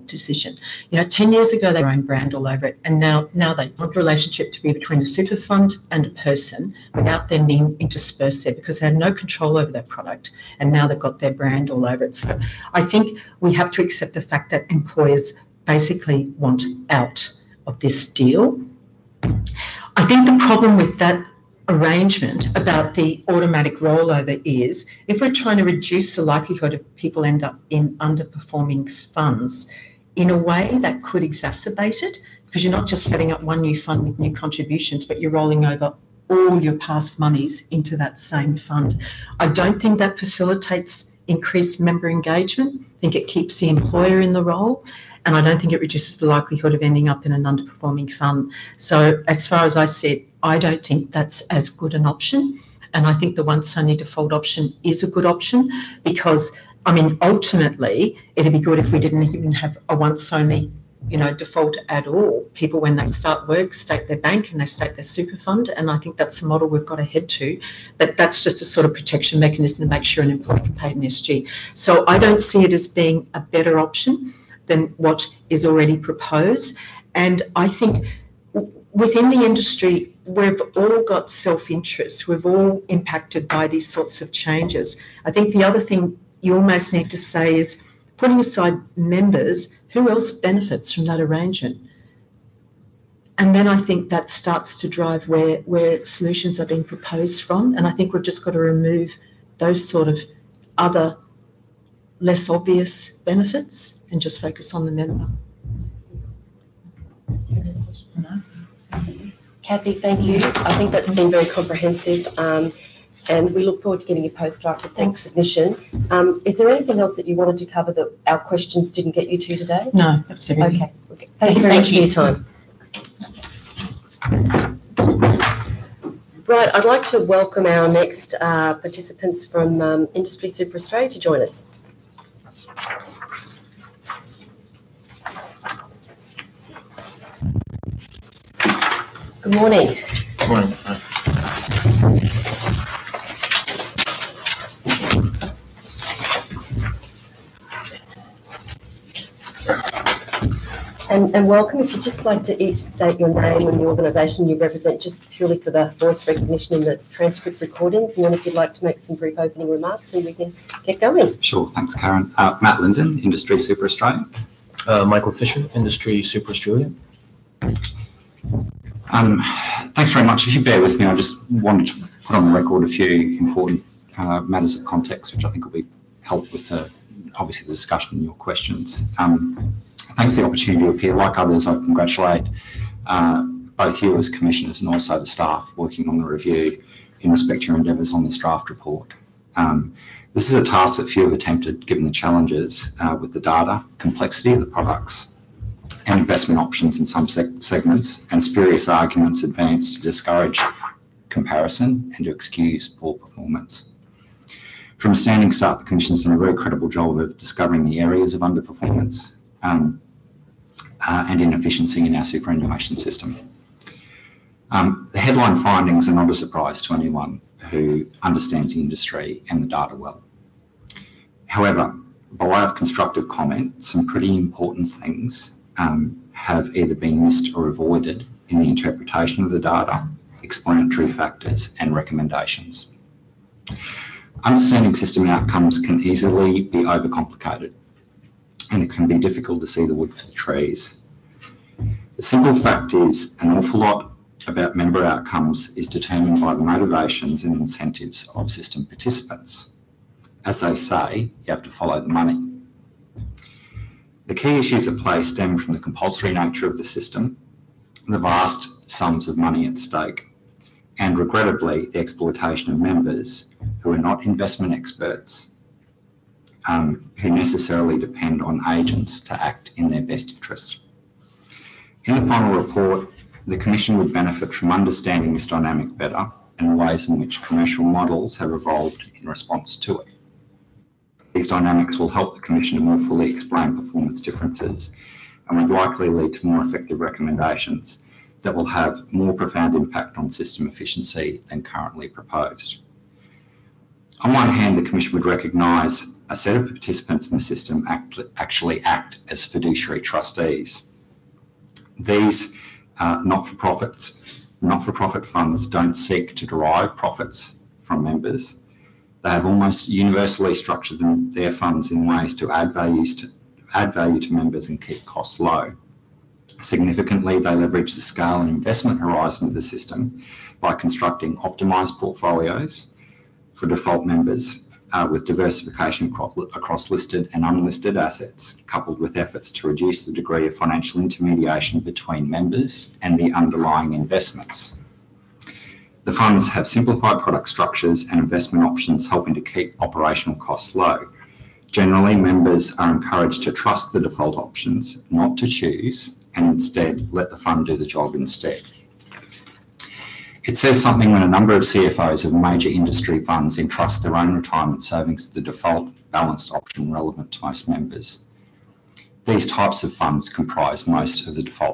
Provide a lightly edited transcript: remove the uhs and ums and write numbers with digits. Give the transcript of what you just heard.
decision. 10 years ago, they were own brand all over it, and now they want a relationship to be between a super fund and a person without them being interspersed there, because they had no control over that product, and now they've got their brand all over it. So I think we have to accept the fact that employers basically want out of this deal. I think the problem with that arrangement about the automatic rollover is, if we're trying to reduce the likelihood of people end up in underperforming funds, in a way that could exacerbate it, because you're not just setting up one new fund with new contributions, but you're rolling over all your past monies into that same fund. I don't think that facilitates increased member engagement. I think it keeps the employer in the role, and I don't think it reduces the likelihood of ending up in an underperforming fund. So as far as I see it, I don't think that's as good an option. And I think the once-only default option is a good option, because, ultimately, it'd be good if we didn't even have a once-only, default at all. People, when they start work, state their bank and they state their super fund, and I think that's a model we've got to head to. But that's just a sort of protection mechanism to make sure an employee can pay an SG. So I don't see it as being a better option than what is already proposed. And I think within the industry, we've all got self-interest. We've all impacted by these sorts of changes. I think the other thing you almost need to say is, putting aside members, who else benefits from that arrangement? And then I think that starts to drive where solutions are being proposed from. And I think we've just got to remove those sort of other less obvious benefits and just focus on the member. Cathy, thank you. I think that's been very comprehensive, and we look forward to getting your post-draft report submission. Is there anything else that you wanted to cover that our questions didn't get you to today? No, that's everything. Okay. Thank you very much for your time. Right, I'd like to welcome our next participants from Industry Super Australia to join us. Good morning. Good morning. And welcome. If you'd just like to each state your name and the organisation you represent, just purely for the voice recognition and the transcript recordings, and then if you'd like to make some brief opening remarks and we can get going. Sure, thanks Karen. Matt Linden, Industry Super Australia. Michael Fisher, Industry Super Australia. Thanks very much. If you bear with me, I just wanted to put on the record a few important matters of context, which I think will be helpful with obviously the discussion and your questions. Thanks for the opportunity to appear. Like others, I congratulate both you as commissioners and also the staff working on the review in respect to your endeavours on this draft report. This is a task that few have attempted, given the challenges with the data, complexity of the products, and investment options in some segments, and spurious arguments advanced to discourage comparison and to excuse poor performance. From a standing start, the Commission's done a very credible job of discovering the areas of underperformance and inefficiency in our superannuation system. The headline findings are not a surprise to anyone who understands the industry and the data well. However, by way of constructive comment, some pretty important things have either been missed or avoided in the interpretation of the data, explanatory factors and recommendations. Understanding system outcomes can easily be overcomplicated, and it can be difficult to see the wood for the trees. The simple fact is, an awful lot about member outcomes is determined by the motivations and incentives of system participants. As they say, you have to follow the money. The key issues at play stem from the compulsory nature of the system, the vast sums of money at stake, and regrettably, the exploitation of members who are not investment experts, who necessarily depend on agents to act in their best interests. In the final report, the Commission would benefit from understanding this dynamic better and the ways in which commercial models have evolved in response to it. These dynamics will help the Commission to more fully explain performance differences and would likely lead to more effective recommendations that will have more profound impact on system efficiency than currently proposed. On one hand, the Commission would recognise a set of participants in the system actually act as fiduciary trustees. These not-for-profit funds don't seek to derive profits from members. They have almost universally structured their funds in ways to add value to members and keep costs low. Significantly, they leverage the scale and investment horizon of the system by constructing optimised portfolios for default members with diversification across listed and unlisted assets, coupled with efforts to reduce the degree of financial intermediation between members and the underlying investments. The funds have simplified product structures and investment options, helping to keep operational costs low. Generally, members are encouraged to trust the default options, not to choose, and instead let the fund do the job instead. It says something when a number of CFOs of major industry funds entrust their own retirement savings to the default balanced option relevant to most members. These types of funds comprise most of the default